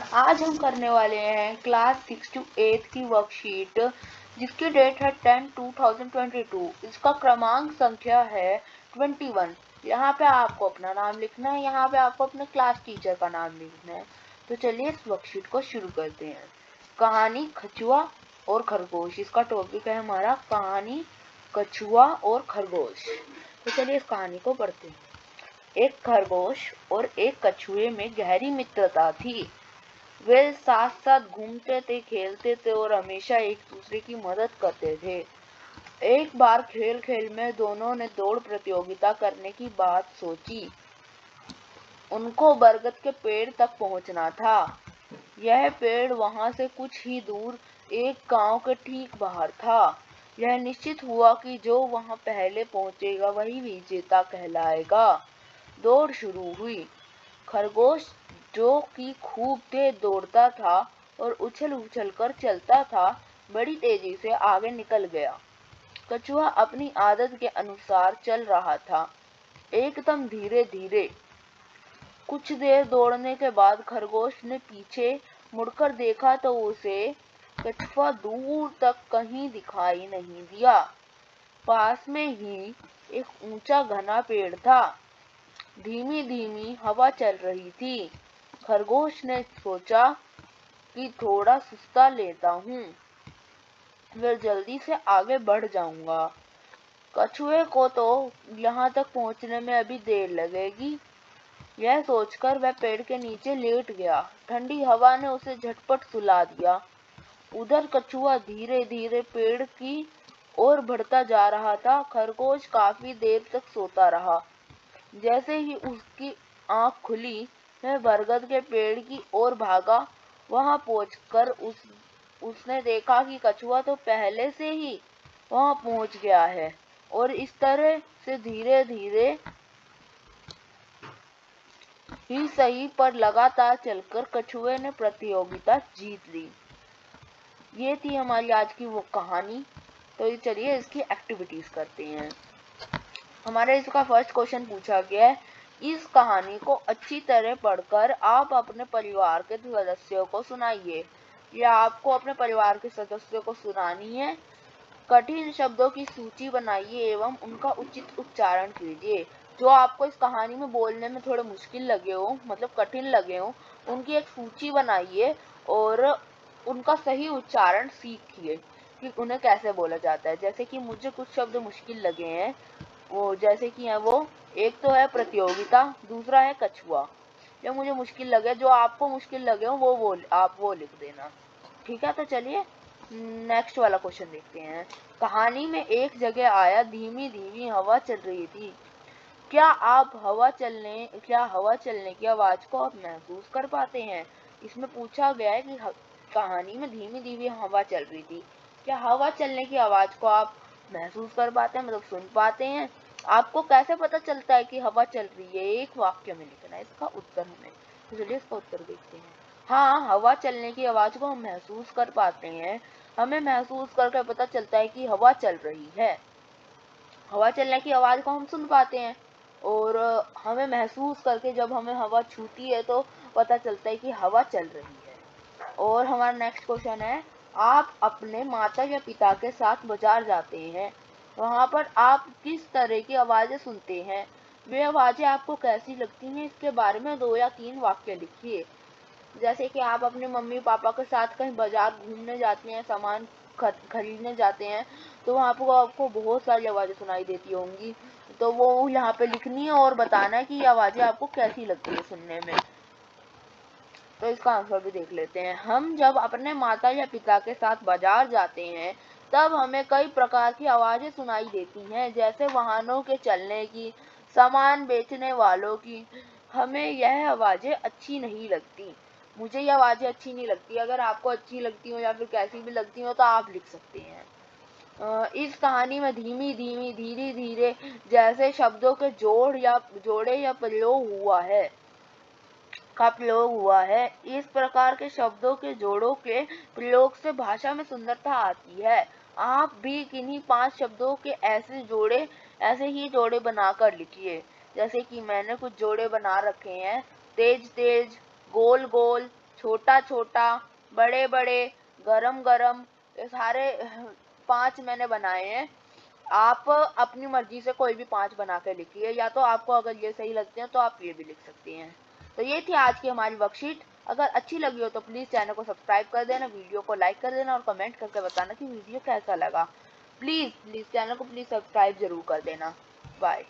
आज हम करने वाले हैं क्लास 6 to 8 की वर्कशीट जिसकी डेट है 10/2022। इसका क्रमांक संख्या है 21। यहाँ पे आपको अपना नाम लिखना है, यहाँ पे आपको अपने क्लास टीचर का नाम लिखना है। तो चलिए इस वर्कशीट को शुरू करते हैं। कहानी कछुआ और खरगोश, इसका टॉपिक है हमारा कहानी कछुआ और खरगोश। तो चलिए इस कहानी को पढ़ते हैं। एक खरगोश और एक कछुए में गहरी मित्रता थी। वे साथ साथ घूमते थे, खेलते थे और हमेशा एक दूसरे की मदद करते थे। एक बार खेल खेल में दोनों ने दौड़ प्रतियोगिता करने की बात सोची। उनको बरगद के पेड़ तक पहुंचना था। यह पेड़ वहां से कुछ ही दूर एक गांव के ठीक बाहर था। यह निश्चित हुआ कि जो वहां पहले पहुंचेगा वही विजेता कहलाएगा। दौड़ शुरू हुई। खरगोश जो कि खूब तेज दौड़ता था और उछल उछल कर चलता था, बड़ी तेजी से आगे निकल गया। कछुआ अपनी आदत के अनुसार चल रहा था, एकदम धीरे धीरे। कुछ देर दौड़ने के बाद खरगोश ने पीछे मुड़कर देखा तो उसे कछुआ दूर तक कहीं दिखाई नहीं दिया। पास में ही एक ऊंचा घना पेड़ था। धीमी धीमी हवा चल रही थी। खरगोश ने सोचा कि थोड़ा सुस्ता लेता हूँ, फिर जल्दी से आगे बढ़ जाऊंगा। कछुए को तो यहाँ तक पहुँचने में अभी देर लगेगी। यह सोचकर वह पेड़ के नीचे लेट गया। ठंडी हवा ने उसे झटपट सुला दिया। उधर कछुआ धीरे धीरे पेड़ की ओर बढ़ता जा रहा था। खरगोश काफी देर तक सोता रहा। जैसे ही उसकी आंख खुली, वह बरगद के पेड़ की ओर भागा। वहां पहुंचकर उसने देखा कि कछुआ तो पहले से ही वहां पहुंच गया है और इस तरह से धीरे धीरे ही सही पर लगातार चलकर कछुए ने प्रतियोगिता जीत ली। ये थी हमारी आज की वो कहानी। तो चलिए इसकी एक्टिविटीज करते हैं। हमारे इसका फर्स्ट क्वेश्चन पूछा गया है, इस कहानी को अच्छी तरह पढ़कर आप अपने परिवार के सदस्यों को सुनाइए। या आपको अपने परिवार के सदस्यों को सुनानी है। कठिन शब्दों की सूची बनाइए एवं उनका उचित उच्चारण कीजिए। जो आपको इस कहानी में बोलने में थोड़े मुश्किल लगे हो, मतलब कठिन लगे हो, उनकी एक सूची बनाइए और उनका सही उच्चारण सीखिए कि उन्हें कैसे बोला जाता है। जैसे कि मुझे कुछ शब्द मुश्किल लगे हैं, वो जैसे कि है वो एक तो है प्रतियोगिता, दूसरा है कछुआ। जो मुझे मुश्किल लगे, जो आपको मुश्किल लगे हो वो आप वो लिख देना। ठीक है, तो चलिए नेक्स्ट वाला क्वेश्चन देखते हैं। कहानी में एक जगह आया, धीमी धीमी हवा चल रही थी। क्या हवा चलने की आवाज को आप महसूस कर पाते हैं? इसमें पूछा गया है कि कहानी में धीमी धीमी हवा चल रही थी। क्या हवा चलने की आवाज को आप महसूस कर पाते हैं, मतलब सुन पाते हैं? आपको कैसे पता चलता है कि हवा चल रही है? एक वाक्य में लिखना है इसका उत्तर हमें। तो चलिए इसका उत्तर देखते हैं। हाँ, हवा चलने की आवाज को हम महसूस कर पाते हैं। हमें महसूस करके पता चलता है कि हवा चल रही है। हवा चलने की आवाज को हम सुन पाते हैं और हमें महसूस करके जब हमें हवा छूती है तो पता चलता है कि हवा चल रही है। और हमारा नेक्स्ट क्वेश्चन है, आप अपने माता या पिता के साथ बाजार जाते हैं, वहां पर आप किस तरह की आवाजें सुनते हैं? वे आवाजें आपको कैसी लगती हैं? इसके बारे में 2 या 3 वाक्य लिखिए। जैसे कि आप अपने मम्मी पापा के साथ कहीं बाजार घूमने जाते हैं, सामान खरीदने जाते हैं, तो वहाँ पर आपको बहुत सारी आवाजें सुनाई देती होंगी। तो वो यहाँ पे लिखनी है और बताना है कि ये आवाजें आपको कैसी लगती है सुनने में। तो इसका आंसर भी देख लेते हैं। हम जब अपने माता या पिता के साथ बाजार जाते हैं, तब हमें कई प्रकार की आवाजें सुनाई देती हैं, जैसे वाहनों के चलने की, सामान बेचने वालों की। हमें यह आवाजें अच्छी नहीं लगती। मुझे ये आवाजें अच्छी नहीं लगती। अगर आपको अच्छी लगती हो या फिर कैसी भी लगती हो तो आप लिख सकते हैं। इस कहानी में धीमी धीमी, धीरे धीरे जैसे शब्दों के जोड़े या प्रयोग हुआ है। इस प्रकार के शब्दों के जोड़ों के प्रयोग से भाषा में सुंदरता आती है। आप भी किन्हीं 5 शब्दों के ऐसे ही जोड़े बनाकर लिखिए। जैसे कि मैंने कुछ जोड़े बना रखे हैं, तेज तेज, गोल गोल, छोटा छोटा, बड़े बड़े, गरम गरम, ये सारे 5 मैंने बनाए हैं। आप अपनी मर्जी से कोई भी 5 बना के लिखिए, या तो आपको अगर ये सही लगते हैं तो आप ये भी लिख सकती हैं। तो ये थी आज की हमारी वर्कशीट। अगर अच्छी लगी हो तो प्लीज़ चैनल को सब्सक्राइब कर देना, वीडियो को लाइक कर देना और कमेंट करके बताना कि वीडियो कैसा लगा। प्लीज़ प्लीज़ चैनल को प्लीज़ सब्सक्राइब ज़रूर कर देना। बाय।